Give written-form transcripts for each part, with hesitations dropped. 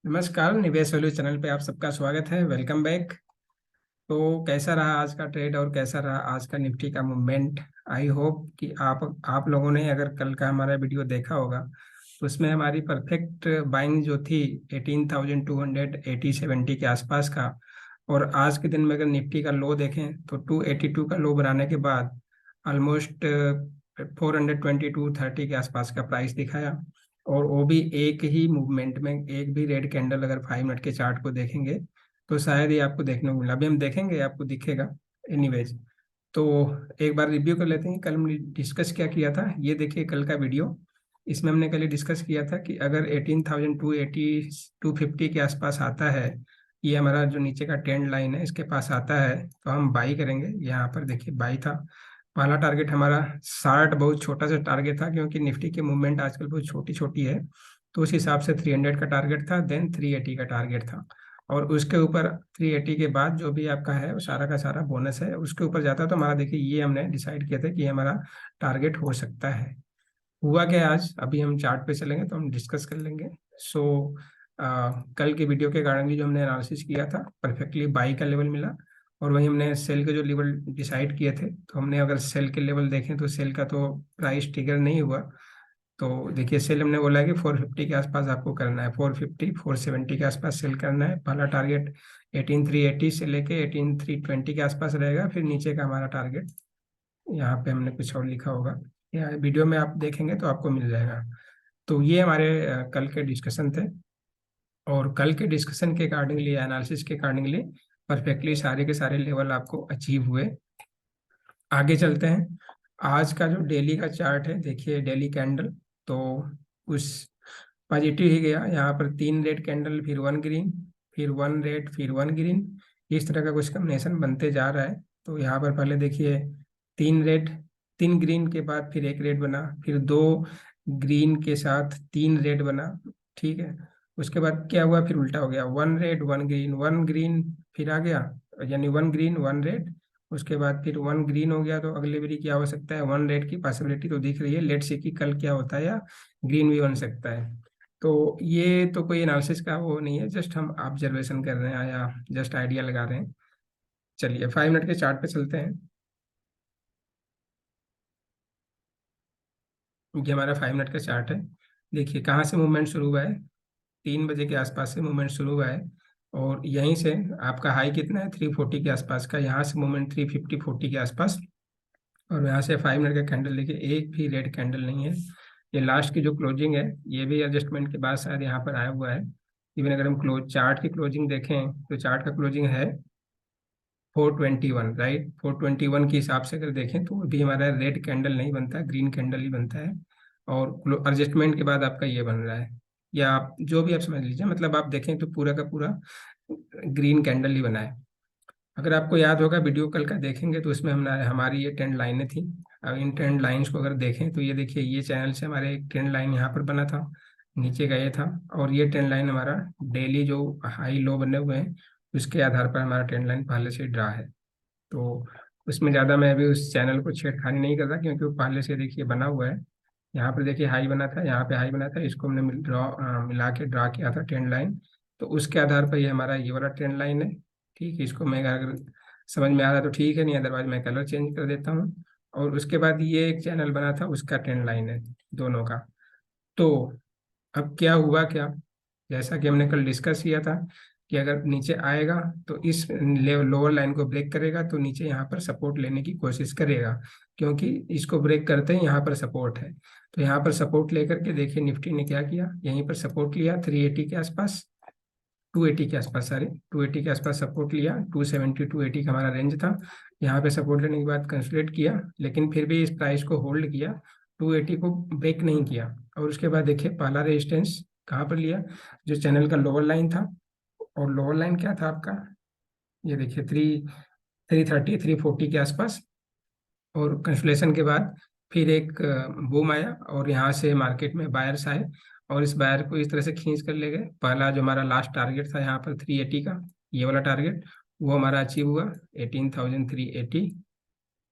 नमस्कार, निवेश value channel पे आप सबका स्वागत है। Welcome back. तो कैसा रहा आज का ट्रेड और कैसा रहा आज का निफ्टी का मूवमेंट? आई होप कि आप लोगों ने अगर कल का हमारा वीडियो देखा होगा तो उसमें हमारी परफेक्ट बाइंग जो थी 18,280-70 के आसपास का। और आज के दिन में अगर निफ्टी का लो देखें तो 282 का लो बनाने के बाद ऑलमोस्ट 422.30 के आसपास का प्राइस दिखाया। और वो भी एक ही मूवमेंट में, एक भी रेड कैंडल अगर 5 मिनट के चार्ट को देखेंगे तो शायद ये आपको देखने को मिला। अभी हम देखेंगे, आपको दिखेगा। एनीवेज, तो एक बार रिव्यू कर लेते हैं कल हमने डिस्कस क्या किया था। ये देखिए कल का वीडियो। इसमें हमने कल डिस्कस किया था कि अगर 18,280 250 के आसपास आता है, ये हमारा जो नीचे का ट्रेंड लाइन है इसके पास आता है तो हम बाई करेंगे। यहाँ पर देखिए बाई था। पहला टारगेट हमारा 60 बहुत छोटा सा टारगेट था क्योंकि निफ्टी की मूवमेंट आजकल बहुत छोटी छोटी है। तो उस हिसाब से 300 का टारगेट था, देन 380 का टारगेट था। और उसके ऊपर 380 के बाद जो भी आपका है वो सारा का सारा बोनस है। उसके ऊपर जाता है तो हमारा देखिए ये हमने डिसाइड किया था कि ये हमारा टारगेट हो सकता है। हुआ क्या है आज, अभी हम चार्ट पे चलेंगे तो हम डिस्कस कर लेंगे। सो कल के वीडियो के कारण भी जो हमने एनालिसिस किया था परफेक्टली बाई का लेवल मिला। और वही हमने सेल के जो लेवल डिसाइड किए थे तो हमने अगर सेल के लेवल देखें तो सेल का तो प्राइस ट्रिगर नहीं हुआ। तो देखिए सेल हमने बोला है कि 450 के आसपास आपको करना है, 450 470 के आसपास सेल करना है। पहला टारगेट 18,380 से लेके 18,320 के आसपास रहेगा। फिर नीचे का हमारा टारगेट यहाँ पे हमने कुछ और लिखा होगा या वीडियो में आप देखेंगे तो आपको मिल जाएगा। तो ये हमारे कल के डिस्कशन थे। और कल के डिस्कशन के अकॉर्डिंगली, एनालिसिस के अकॉर्डिंगली परफेक्टली सारे के सारे लेवल आपको अचीव हुए। आगे चलते हैं। आज का जो डेली का चार्ट है, देखिए डेली कैंडल तो उस पॉजिटिव ही गया। यहाँ पर 3 रेड कैंडल, फिर 1 ग्रीन, फिर 1 रेड, फिर 1 ग्रीन। इस तरह का कुछ कॉम्बिनेशन बनते जा रहा है। तो यहाँ पर पहले देखिए 3 रेड, 3 ग्रीन के बाद फिर 1 रेड बना, फिर 2 ग्रीन के साथ 3 रेड बना। ठीक है। उसके बाद क्या हुआ, फिर उल्टा हो गया, 1 रेड 1 ग्रीन, 1 ग्रीन फिर आ गया, यानी 1 ग्रीन 1 रेड। उसके बाद फिर 1 ग्रीन हो गया। तो अगले बारी क्या हो सकता है, 1 रेड की पॉसिबिलिटी तो दिख रही है। लेट्स सी कि कल क्या होता है, या ग्रीन भी बन सकता है। तो ये तो कोई एनालिसिस का वो नहीं है, जस्ट हम ऑब्जर्वेशन कर रहे हैं या जस्ट आइडिया लगा रहे हैं। चलिए 5 मिनट के चार्ट पे चलते हैं। ये हमारा 5 मिनट का चार्ट है। देखिए कहाँ से मूवमेंट शुरू हुआ है, 3 बजे के आसपास से मूवमेंट शुरू हुआ है। और यहीं से आपका हाई कितना है, 340 के आसपास का। यहाँ से मूवमेंट 350 40 के आसपास। और यहाँ से 5 मिनट का कैंडल देखिए, एक भी रेड कैंडल नहीं है। ये लास्ट की जो क्लोजिंग है ये भी एडजस्टमेंट के बाद शायद यहाँ पर आया हुआ है। इवन अगर हम क्लोज चार्ट की क्लोजिंग देखें तो चार्ट का क्लोजिंग है 421, राइट। 421 के हिसाब से अगर देखें तो भी हमारा रेड कैंडल नहीं बनता, ग्रीन कैंडल ही बनता है। और एडजस्टमेंट के बाद आपका ये बन रहा है, या आप जो भी आप समझ लीजिए, मतलब आप देखें तो पूरा का पूरा ग्रीन कैंडल ही बना है। अगर आपको याद होगा वीडियो कल का देखेंगे तो उसमें हमने हमारी ये ट्रेंड लाइनें थी। अब इन ट्रेंड लाइंस को अगर देखें तो ये देखिए, ये चैनल से हमारे एक ट्रेंड लाइन यहाँ पर बना था, नीचे का ये था। और ये ट्रेंड लाइन हमारा डेली जो हाई लो बने हुए हैं उसके आधार पर हमारा ट्रेंड लाइन पहले से ड्रा है। तो उसमें ज़्यादा मैं अभी उस चैनल को छेड़खानी नहीं कर रहा क्योंकि वो पहले से देखिए बना हुआ है। यहाँ पर देखिए हाई बना था, यहाँ पे हाई बना था, इसको हमने मिला के ड्रा किया था ट्रेंड लाइन। तो उसके आधार पर ये हमारा ये वाला ट्रेंड लाइन है। ठीक है, इसको मैं अगर समझ में आ रहा है तो ठीक है, नहीं अदरवाइज मैं कलर चेंज कर देता हूँ। और उसके बाद ये एक चैनल बना था, उसका ट्रेंड लाइन है दोनों का। तो अब क्या हुआ क्या, जैसा कि हमने कल डिस्कस किया था कि अगर नीचे आएगा तो इस लोअर लाइन को ब्रेक करेगा तो नीचे यहाँ पर सपोर्ट लेने की कोशिश करेगा, क्योंकि इसको ब्रेक करते ही यहाँ पर सपोर्ट है। तो यहाँ पर सपोर्ट लेकर के देखिए निफ्टी ने क्या किया, यहीं पर सपोर्ट लिया 380 के आसपास, 280 के आसपास, सॉरी 280 के आसपास सपोर्ट लिया। 270 280 का हमारा रेंज था। यहाँ पे सपोर्ट लेने के बाद कंसोलिडेट किया, लेकिन फिर भी इस प्राइस को होल्ड किया, 280 को ब्रेक नहीं किया। और उसके बाद देखिए पहला रेजिस्टेंस कहाँ पर लिया, जो चैनल का लोअर लाइन था। और लोअर लाइन क्या था आपका, ये देखिए 330 340 के आसपास। और कंसोलेशन के बाद फिर एक बूम आया और यहाँ से मार्केट में बायर्स आए और इस बायर को इस तरह से खींच कर ले गए। पहला जो हमारा लास्ट टारगेट था यहाँ पर 380 का, ये वाला टारगेट, वो हमारा अचीव हुआ 18,380।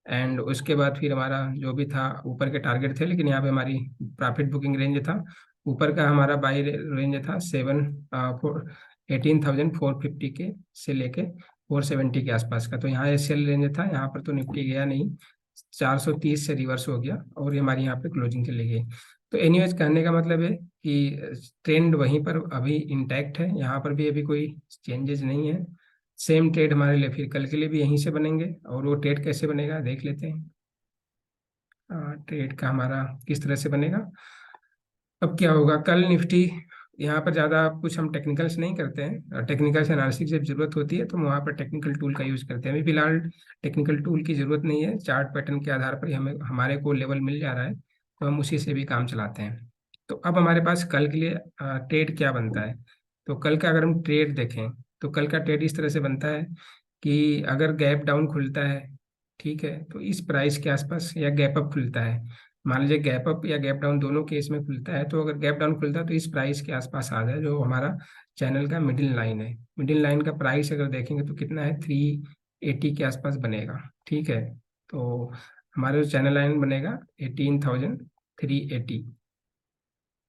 एंड उसके बाद फिर हमारा जो भी था ऊपर के टारगेट थे, लेकिन यहाँ पे हमारी प्रॉफिट बुकिंग रेंज था ऊपर का हमारा बाई रेंज था 18,450 के से लेके 470 के आसपास का। तो यहाँ ये सेल रेंज था, यहाँ पर तो निफ्टी गया नहीं, 430 से रिवर्स हो गया और ये हमारी यहाँ पे क्लोजिंग चली गई। तो एनीवेज कहने का मतलब है कि ट्रेंड वहीं पर अभी इंटैक्ट है, यहाँ पर भी अभी कोई चेंजेस नहीं है। सेम ट्रेड हमारे लिए फिर कल के लिए भी यहीं से बनेंगे, और वो ट्रेड कैसे बनेगा देख लेते हैं। ट्रेड का हमारा किस तरह से बनेगा। अब क्या होगा, कल निफ्टी, यहाँ पर ज़्यादा कुछ हम टेक्निकल्स नहीं करते हैं, टेक्निकल एनालिसिस जब जरूरत होती है तो हम वहाँ पर टेक्निकल टूल का यूज़ करते हैं। अभी फिलहाल टेक्निकल टूल की ज़रूरत नहीं है, चार्ट पैटर्न के आधार पर ही हमें हमारे को लेवल मिल जा रहा है, तो हम उसी से भी काम चलाते हैं। तो अब हमारे पास कल के लिए ट्रेड क्या बनता है। तो कल का अगर हम ट्रेड देखें तो कल का ट्रेड इस तरह से बनता है कि अगर गैप डाउन खुलता है, ठीक है, तो इस प्राइस के आसपास, या गैप अप खुलता है, मान लीजिए गैप अप या गैप डाउन दोनों केस में खुलता है, तो अगर गैप डाउन खुलता है तो इस प्राइस के आसपास आ जाए, जो हमारा चैनल का मिडिल लाइन है। मिडिल लाइन का प्राइस अगर देखेंगे तो कितना है, 380 के आसपास बनेगा, ठीक है। तो हमारा जो चैनल लाइन बनेगा 18,380,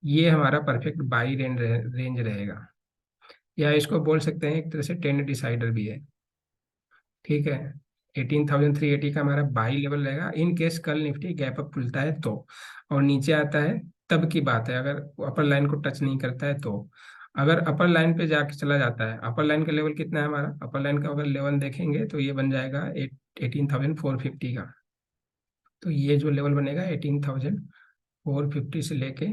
ये हमारा परफेक्ट बाई रेंज रहेगा, या इसको बोल सकते हैं एक तरह से ट्रेंड डिसाइडर भी है, ठीक है। 18,380 का हमारा बाई लेवल रहेगा इन केस कल निफ्टी गैप अप खुलता है तो, और नीचे आता है तब की बात है, अगर अपर लाइन को टच नहीं करता है तो। अगर अपर लाइन पे जाके चला जाता है, अपर लाइन का लेवल कितना है हमारा, अपर लाइन का अगर लेवल देखेंगे तो ये बन जाएगा 18,450 का। तो ये जो लेवल बनेगा 18,450 से लेके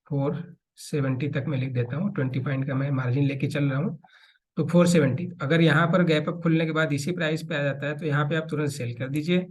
470 तक मैं लिख देता हूँ, 20 पॉइंट का मैं मार्जिन लेके चल रहा हूँ। तो 470 अगर यहाँ पर गैप अप खुलने के बाद इसी प्राइस पे आ जाता है तो यहाँ पे आप तुरंत सेल कर दीजिए,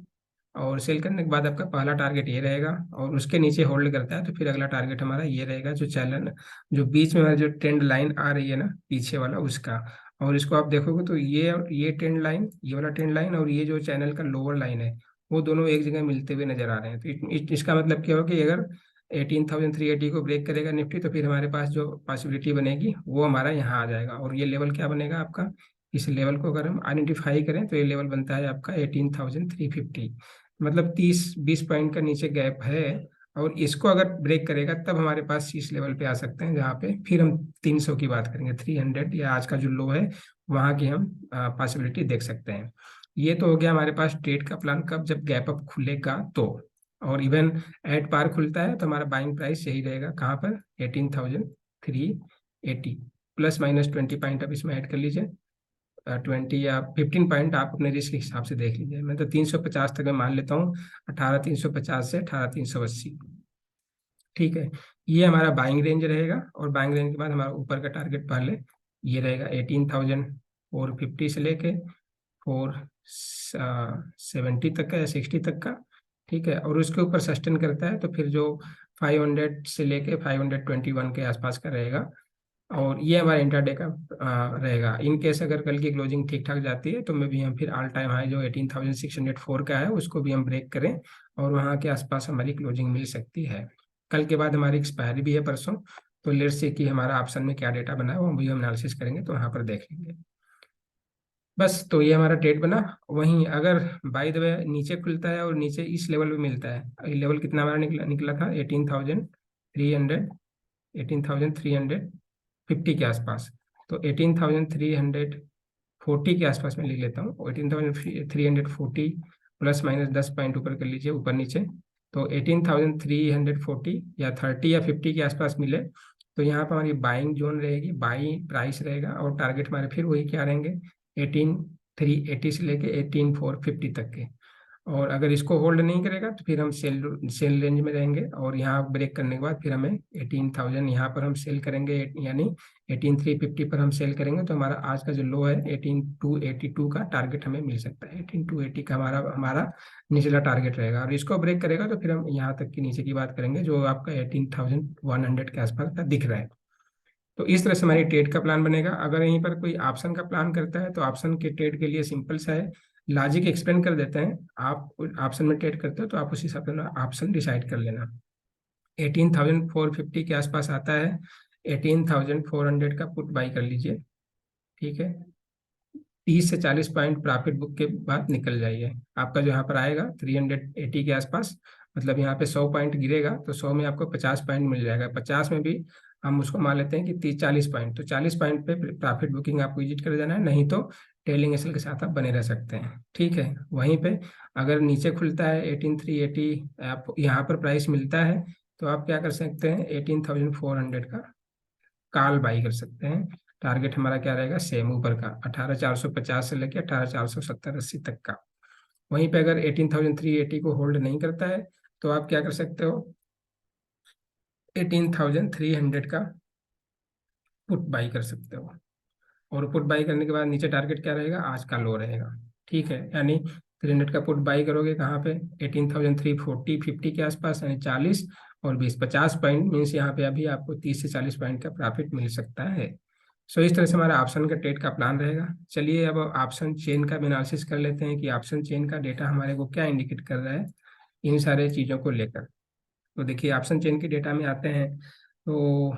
और सेल करने के बाद आपका पहला टारगेट ये रहेगा, और उसके नीचे होल्ड करता है तो फिर अगला टारगेट हमारा ये रहेगा, जो चैनल, जो बीच में हमारी जो ट्रेंड लाइन आ रही है ना पीछे वाला उसका। और इसको आप देखोगे तो ये ट्रेंड लाइन, ये वाला ट्रेंड लाइन और ये जो चैनल का लोअर लाइन है, वो दोनों एक जगह मिलते हुए नजर आ रहे हैं। तो इसका मतलब क्या होगा कि अगर 18,380 को ब्रेक करेगा निफ्टी तो फिर हमारे पास जो पॉसिबिलिटी बनेगी वो हमारा यहाँ आ जाएगा, और ये लेवल क्या बनेगा आपका, इस लेवल को अगर हम आइडेंटिफाई करें तो ये लेवल बनता है आपका 18,350, मतलब 30-20 पॉइंट का नीचे गैप है। और इसको अगर ब्रेक करेगा तब हमारे पास इस लेवल पे आ सकते हैं, जहाँ पे फिर हम 300 की बात करेंगे, 300 या आज का जो लो है वहाँ की हम पॉसिबिलिटी देख सकते हैं। ये तो हो गया हमारे पास ट्रेड का प्लान, कब, जब गैप अप खुलेगा तो। और इवन एट पार खुलता है तो हमारा बाइंग प्राइस यही रहेगा, कहाँ पर, 18,380, प्लस माइनस 20 पॉइंट अब इसमें ऐड कर लीजिए, 20 या 15 पॉइंट आप अपने रिस्क के हिसाब से देख लीजिए। मैं तो 350 तक मैं मान लेता हूँ, 18,350 से 18,380, ठीक है। ये हमारा बाइंग रेंज रहेगा, और बाइंग रेंज के बाद हमारा ऊपर का टारगेट पहले ये रहेगा 18,450 से लेके 470 तक का या 60 तक का, ठीक है। और उसके ऊपर सस्टेन करता है तो फिर जो 500 से लेके 521 के आसपास का रहेगा, और ये हमारा इंट्राडे का रहेगा। इन केस अगर कल की क्लोजिंग ठीक ठाक जाती है तो मे भी हम फिर ऑल टाइम हाई जो 18,604 का है उसको भी हम ब्रेक करें, और वहाँ के आसपास हमारी क्लोजिंग मिल सकती है। कल के बाद हमारी एक्सपायरी भी है परसों, तो लेट्स से कि हमारा ऑप्शन में क्या डेटा बना है वो भी हम एनालिसिस करेंगे, तो वहाँ पर देख लेंगे। बस, तो ये हमारा ट्रेड बना। वहीं अगर बाय द वे नीचे खुलता है और नीचे इस लेवल पे मिलता है, लेवल कितना हमारा निकला था 18,300, 18,350 के आसपास। तो 18,340 के आसपास मैं लिख लेता हूँ, 18,340 प्लस माइनस 10 पॉइंट ऊपर कर लीजिए, ऊपर नीचे। तो 18,340 या 30 या 50 के आसपास मिले तो यहाँ पर हमारी बाइंग जोन रहेगी, बाइंग प्राइस रहेगा, और टारगेट हमारे फिर वही क्या रहेंगे, 18,380 से लेके 18,450 तक के। और अगर इसको होल्ड नहीं करेगा तो फिर हम सेल रेंज में रहेंगे, और यहाँ ब्रेक करने के बाद फिर हमें 18,000 यहाँ पर हम सेल करेंगे, यानी 18,350 पर हम सेल करेंगे, तो हमारा आज का जो लो है 18,282 का टारगेट हमें मिल सकता है। 18,280 का हमारा हमारा निचला टारगेट रहेगा, और इसको ब्रेक करेगा तो फिर हम यहाँ तक की नीचे की बात करेंगे जो आपका 18,100 के आसपास का दिख रहा है। तो इस तरह से हमारी ट्रेड का प्लान बनेगा। अगर यहीं पर कोई ऑप्शन का प्लान करता है तो ऑप्शन के ट्रेड के लिए सिंपल सा है, लॉजिक एक्सप्लेन कर देते हैं। आप ऑप्शन में ट्रेड करते हो तो आप उस हिसाब से ऑप्शन डिसाइड कर लेना। 18,450 के आसपास आता है, 18,400 का पुट बाई कर लीजिए, ठीक है। 30 से 40 पॉइंट प्रॉफिट बुक के बाद निकल जाइए, आपका जो यहाँ पर आएगा 380 के आसपास, मतलब यहाँ पे 100 पॉइंट गिरेगा तो 100 में आपको 50 पॉइंट मिल जाएगा, 50 में भी हम उसको मान लेते हैं कि 30-40 पॉइंट, तो 40 पॉइंट पे प्रॉफिट बुकिंग आपको विजिट कर जाना है, नहीं तो टेलिंग एसएल के साथ आप बने रह सकते हैं। ठीक है, वहीं पे अगर नीचे खुलता है 18,380, आप यहाँ पर प्राइस मिलता है तो आप क्या कर सकते हैं, 18,400 का कॉल बाई कर सकते हैं। टारगेट हमारा क्या रहेगा, सेम ऊपर का 18,450 से लेकर 18,470-80 तक का। वहीं पे अगर 18,380 को होल्ड नहीं करता है तो आप क्या कर सकते हो, 18,300 का पुट बाई कर सकते हो। और पुट बाई करने के बाद नीचे टारगेट क्या रहेगा, आज का लो रहेगा। ठीक है, यानी 300 का पुट बाई करोगे कहाँ पे, 18,340-50 के आसपास, यानी 40 और 20, 50 पॉइंट मीन्स यहाँ पे अभी आपको 30 से 40 पॉइंट का प्रॉफिट मिल सकता है। सो इस तरह से हमारा ऑप्शन का ट्रेड का प्लान रहेगा। चलिए अब ऑप्शन चेन का भी एनालिसिस कर लेते हैं कि ऑप्शन चेन का डेटा हमारे को क्या इंडिकेट कर रहा है इन सारे चीज़ों को लेकर। तो देखिए ऑप्शन चेन के डेटा में आते हैं तो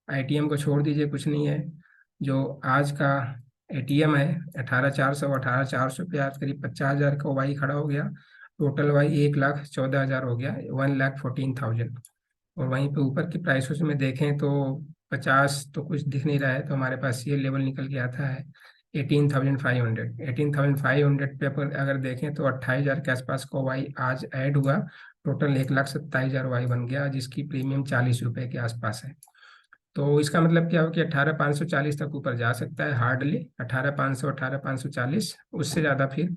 आईटीएम को छोड़ दीजिए, कुछ नहीं है। जो आज का एटीएम है 18,400, 18,400 पे आज करीब 50,000 का वाई खड़ा हो गया। टोटल वाई 1,14,000 हो गया, 1,14,000। और वहीं पे ऊपर की प्राइसों से में देखें तो 50 तो कुछ दिख नहीं रहा है, तो हमारे पास ये लेवल निकल के आता है 18,500। 18,500 पे अगर देखें तो 28,000 के आसपास का वाई आज ऐड हुआ। टोटल 1,27,000 वाई बन गया, जिसकी प्रीमियम 40 रुपए के आसपास है। तो इसका मतलब क्या हो कि 18,540 तक ऊपर जा सकता है हार्डली, 18,500, 18,540, उससे ज़्यादा फिर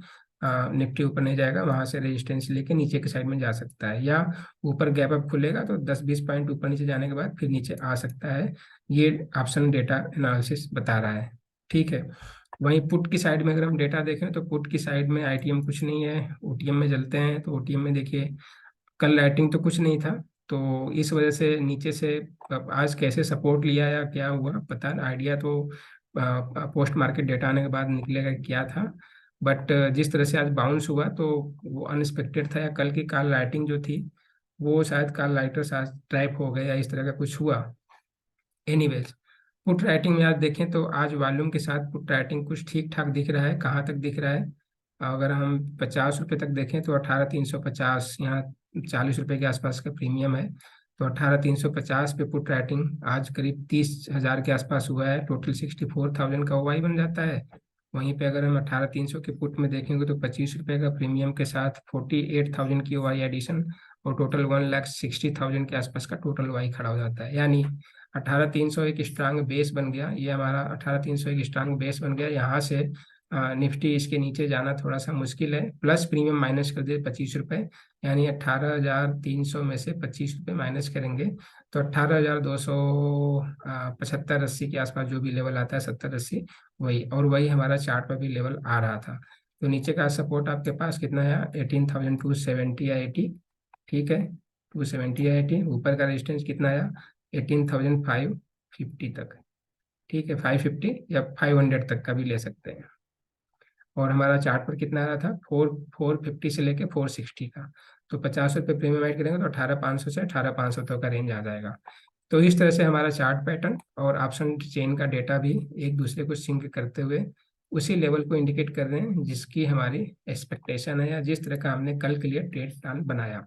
निफ्टी ऊपर नहीं जाएगा। वहां से रेजिस्टेंस लेके नीचे के साइड में जा सकता है, या ऊपर गैप अप खुलेगा तो 10-20 पॉइंट ऊपर नीचे जाने के बाद फिर नीचे आ सकता है। ये ऑप्शन डेटा एनालिसिस बता रहा है। ठीक है, वहीं पुट की साइड में अगर हम डेटा देखें तो पुट की साइड में आईटीएम कुछ नहीं है। ओटीएम में चलते हैं तो ओटीएम में देखिए कल लाइटिंग तो कुछ नहीं था, तो इस वजह से नीचे से अब आज कैसे सपोर्ट लिया या क्या हुआ पता नहीं, आइडिया तो पोस्ट मार्केट डेटा आने के बाद निकलेगा कि क्या था। बट जिस तरह से आज बाउंस हुआ तो वो अनएक्सपेक्टेड था, या कल की कॉल राइटिंग जो थी वो शायद कॉल राइटर्स आज ट्रैप हो गए या इस तरह का कुछ हुआ। एनीवेज, पुट राइटिंग में आज देखें तो आज वॉल्यूम के साथ पुट राइटिंग कुछ ठीक ठाक दिख रहा है। कहाँ तक दिख रहा है, अगर हम 50 रुपये तक देखें तो 18,350, यहाँ 40 रुपये के आसपास का प्रीमियम है। तो 18,350 पे पुट राइटिंग आज करीब 30,000 के आसपास हुआ है, टोटल 64,000 का ओवाई बन जाता है। वहीं पे अगर हम 18,300 के पुट में देखेंगे तो 25 रुपये का प्रीमियम के साथ 48,000 की ओवाई एडिशन, और टोटल 1,60,000 के आसपास का टोटल ओवाई खड़ा हो जाता है। यानी 18,300 एक स्ट्रांग बेस बन गया, ये हमारा 18,300 एक स्ट्रांग बेस बन गया। यहाँ से निफ्टी इसके नीचे जाना थोड़ा सा मुश्किल है, प्लस प्रीमियम माइनस कर दिए 25 रुपये, यानी 18,300 में से 25 रुपये माइनस करेंगे तो 18,275-80 के आसपास जो भी लेवल आता है, 70-80, वही, और वही हमारा चार्ट पर भी लेवल आ रहा था। तो नीचे का सपोर्ट आपके पास कितना है, 18,270 या 80। ठीक है, 270 या 80। ऊपर का रेजिस्टेंस कितना आया, 18,550 तक। ठीक है, 550 या 500 तक का भी ले सकते हैं। और हमारा चार्ट पर कितना आ रहा था, 450 से लेके 460 का। तो 50 रुपये प्रीमियम ऐड करेंगे तो 18,500 से 18,500 तक का रेंज आ जाएगा। तो इस तरह से हमारा चार्ट पैटर्न और ऑप्शन चेन का डेटा भी एक दूसरे को सिंक करते हुए उसी लेवल को इंडिकेट कर रहे हैं जिसकी हमारी एक्सपेक्टेशन है, या जिस तरह का हमने कल के लिए ट्रेड प्लान बनाया।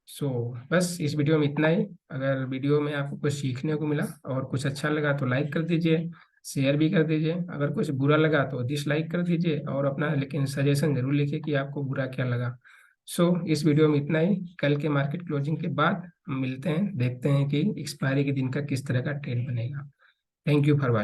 सो बस इस वीडियो में इतना ही। अगर वीडियो में आपको कुछ सीखने को मिला और कुछ अच्छा लगा तो लाइक कर दीजिए, शेयर भी कर दीजिए। अगर कुछ बुरा लगा तो डिसलाइक कर दीजिए, और अपना लेकिन सजेशन जरूर लिखिए कि आपको बुरा क्या लगा। सो इस वीडियो में इतना ही। कल के मार्केट क्लोजिंग के बाद हम मिलते हैं, देखते हैं कि एक्सपायरी के दिन का किस तरह का ट्रेड बनेगा। Thank you for watching.